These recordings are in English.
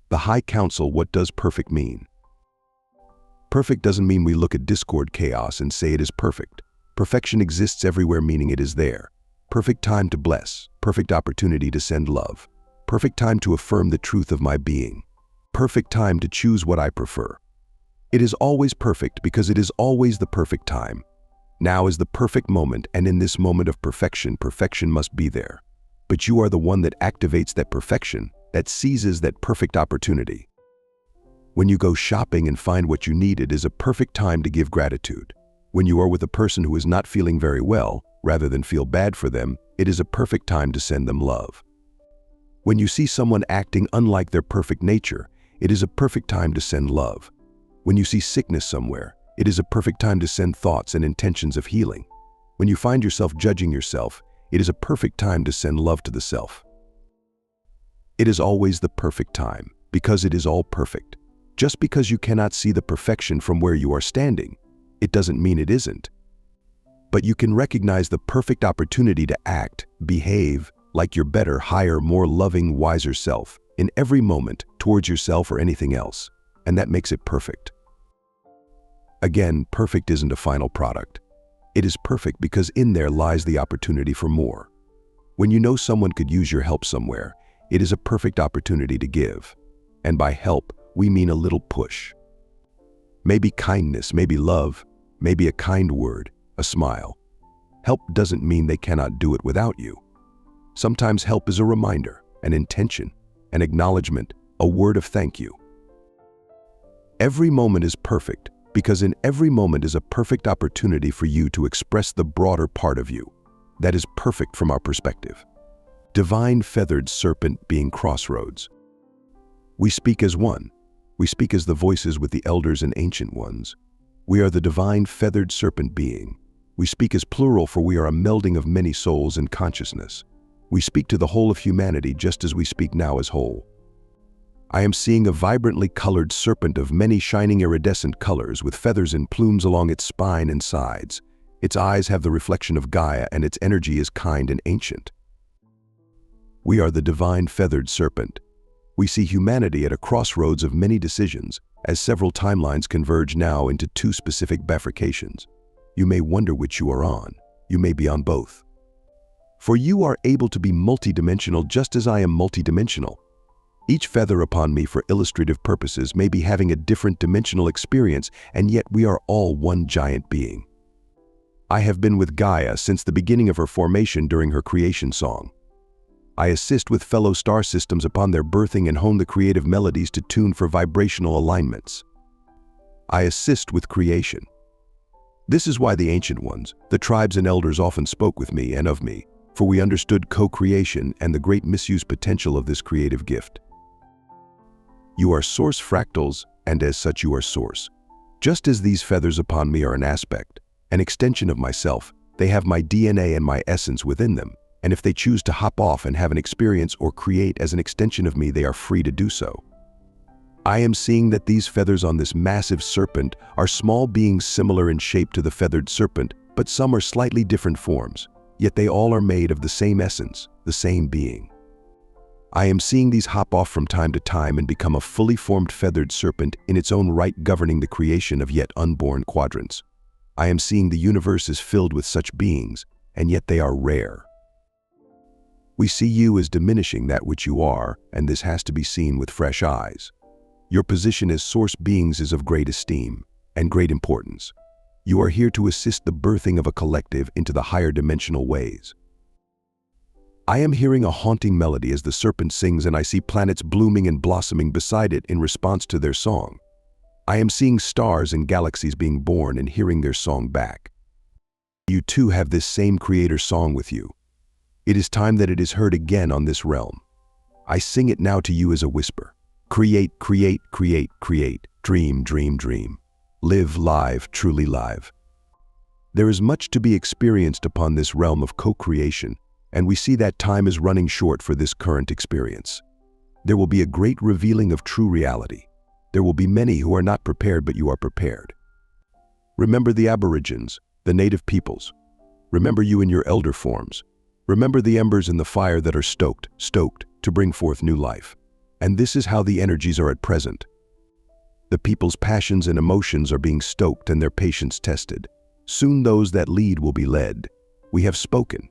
The High Council. What does perfect mean? Perfect doesn't mean we look at discord, chaos, and say it is perfect. Perfection exists everywhere, meaning it is there. Perfect time to bless, perfect opportunity to send love, perfect time to affirm the truth of my being, perfect time to choose what I prefer. It is always perfect because it is always the perfect time. Now is the perfect moment, and in this moment of perfection, perfection must be there. But you are the one that activates that perfection, that seizes that perfect opportunity. When you go shopping and find what you need, it is a perfect time to give gratitude. When you are with a person who is not feeling very well, rather than feel bad for them, it is a perfect time to send them love. When you see someone acting unlike their perfect nature, it is a perfect time to send love. When you see sickness somewhere, it is a perfect time to send thoughts and intentions of healing. When you find yourself judging yourself, it is a perfect time to send love to the self. It is always the perfect time, because it is all perfect. Just because you cannot see the perfection from where you are standing, it doesn't mean it isn't. But you can recognize the perfect opportunity to act, behave like your better, higher, more loving, wiser self in every moment towards yourself or anything else, and that makes it perfect. Again, perfect isn't a final product. It is perfect because in there lies the opportunity for more. When you know someone could use your help somewhere, it is a perfect opportunity to give. And by help, we mean a little push. Maybe kindness, maybe love, maybe a kind word, a smile. Help doesn't mean they cannot do it without you. Sometimes help is a reminder, an intention, an acknowledgement, a word of thank you. Every moment is perfect because in every moment is a perfect opportunity for you to express the broader part of you. That is perfect from our perspective. Divine feathered serpent being crossroads. We speak as one. We speak as the voices with the elders and ancient ones. We are the divine feathered serpent being. We speak as plural, for we are a melding of many souls and consciousness. We speak to the whole of humanity just as we speak now as whole. I am seeing a vibrantly colored serpent of many shining iridescent colors with feathers and plumes along its spine and sides. Its eyes have the reflection of Gaia and its energy is kind and ancient. We are the divine feathered serpent. We see humanity at a crossroads of many decisions, as several timelines converge now into two specific bifurcations. You may wonder which you are on. You may be on both. For you are able to be multidimensional just as I am multidimensional. Each feather upon me for illustrative purposes may be having a different dimensional experience, and yet we are all one giant being. I have been with Gaia since the beginning of her formation during her creation song. I assist with fellow star systems upon their birthing and hone the creative melodies to tune for vibrational alignments. I assist with creation. This is why the ancient ones, the tribes and elders often spoke with me and of me, for we understood co-creation and the great misuse potential of this creative gift. You are source fractals, and as such you are source. Just as these feathers upon me are an aspect, an extension of myself, they have my DNA and my essence within them. And if they choose to hop off and have an experience or create as an extension of me, they are free to do so. I am seeing that these feathers on this massive serpent are small beings similar in shape to the feathered serpent, but some are slightly different forms, yet they all are made of the same essence, the same being. I am seeing these hop off from time to time and become a fully formed feathered serpent in its own right, governing the creation of yet unborn quadrants. I am seeing the universe is filled with such beings, and yet they are rare. We see you as diminishing that which you are, and this has to be seen with fresh eyes. Your position as source beings is of great esteem and great importance. You are here to assist the birthing of a collective into the higher dimensional ways. I am hearing a haunting melody as the serpent sings, and I see planets blooming and blossoming beside it in response to their song. I am seeing stars and galaxies being born and hearing their song back. You too have this same creator song with you. It is time that it is heard again on this realm. I sing it now to you as a whisper. Create, create, create, create. Dream, dream, dream. Live, live, truly live. There is much to be experienced upon this realm of co-creation, and we see that time is running short for this current experience. There will be a great revealing of true reality. There will be many who are not prepared, but you are prepared. Remember the Aborigines, the native peoples. Remember you in your elder forms. Remember the embers in the fire that are stoked to bring forth new life. And this is how the energies are at present. The people's passions and emotions are being stoked and their patience tested. Soon those that lead will be led. We have spoken.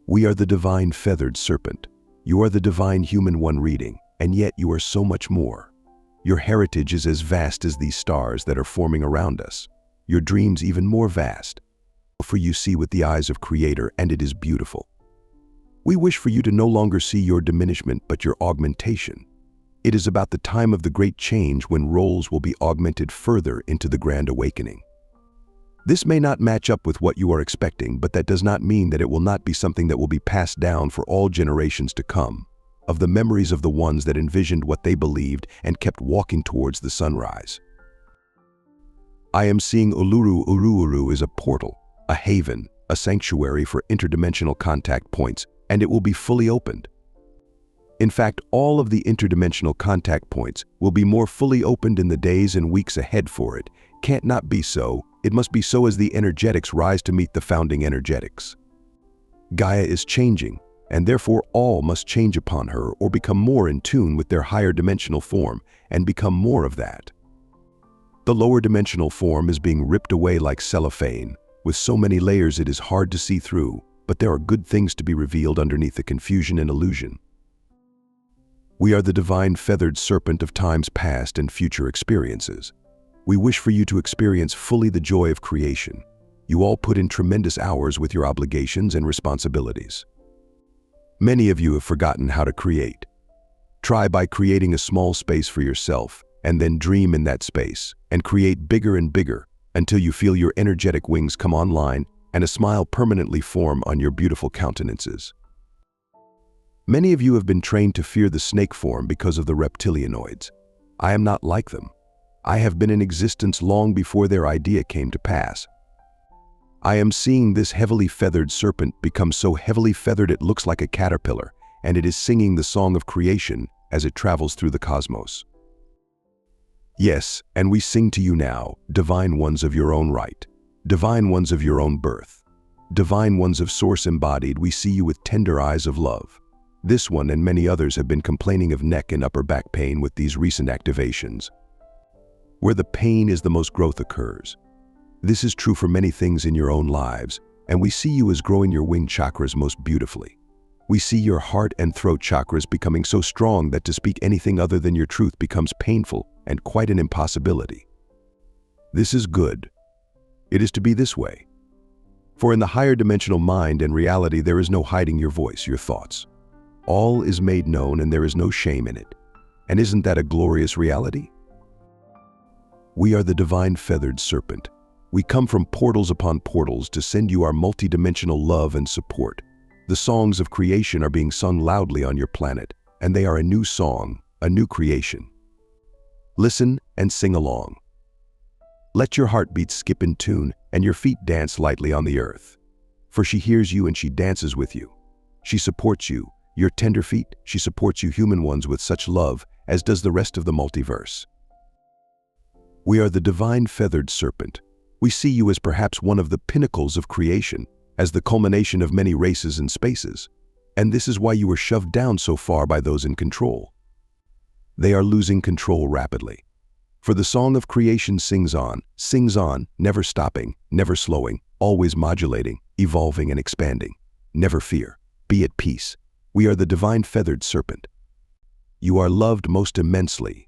We are the divine feathered serpent. You are the divine human one reading, and yet you are so much more. Your heritage is as vast as these stars that are forming around us. Your dreams even more vast. For you see with the eyes of Creator, and it is beautiful. We wish for you to no longer see your diminishment but your augmentation. It is about the time of the great change when roles will be augmented further into the grand awakening. This may not match up with what you are expecting, but that does not mean that it will not be something that will be passed down for all generations to come, of the memories of the ones that envisioned what they believed and kept walking towards the sunrise. I am seeing 𝐼𝐚𝐢𝐭 is a portal, a haven, a sanctuary for interdimensional contact points, and it will be fully opened. In fact, all of the interdimensional contact points will be more fully opened in the days and weeks ahead for it. Can't not be so. It must be so as the energetics rise to meet the founding energetics. Gaia is changing, and therefore all must change upon her or become more in tune with their higher dimensional form and become more of that. The lower dimensional form is being ripped away like cellophane. With so many layers it is hard to see through, but there are good things to be revealed underneath the confusion and illusion. We are the divine feathered serpent of times past and future experiences. We wish for you to experience fully the joy of creation. You all put in tremendous hours with your obligations and responsibilities. Many of you have forgotten how to create. Try by creating a small space for yourself, and then dream in that space, and create bigger and bigger, until you feel your energetic wings come online and a smile permanently form on your beautiful countenances. Many of you have been trained to fear the snake form because of the reptilianoids. I am not like them. I have been in existence long before their idea came to pass. I am seeing this heavily feathered serpent become so heavily feathered it looks like a caterpillar, and it is singing the song of creation as it travels through the cosmos. Yes, and we sing to you now, divine ones of your own right, divine ones of your own birth, divine ones of source embodied. We see you with tender eyes of love. This one and many others have been complaining of neck and upper back pain with these recent activations. Where the pain is, the most growth occurs. This is true for many things in your own lives, and we see you as growing your wing chakras most beautifully. We see your heart and throat chakras becoming so strong that to speak anything other than your truth becomes painful and quite an impossibility. This is good. It is to be this way. For in the higher dimensional mind and reality there is no hiding your voice, your thoughts. All is made known and there is no shame in it. And isn't that a glorious reality? We are the divine feathered serpent. We come from portals upon portals to send you our multidimensional love and support. The songs of creation are being sung loudly on your planet, and they are a new song, a new creation. Listen and sing along. Let your heartbeats skip in tune and your feet dance lightly on the earth. For she hears you and she dances with you. She supports you. Your tender feet, she supports you human ones with such love, as does the rest of the multiverse. We are the divine feathered serpent. We see you as perhaps one of the pinnacles of creation, as the culmination of many races and spaces. And this is why you were shoved down so far by those in control. They are losing control rapidly. For the song of creation sings on, never stopping, never slowing, always modulating, evolving and expanding. Never fear. Be at peace. We are the divine feathered serpent. You are loved most immensely.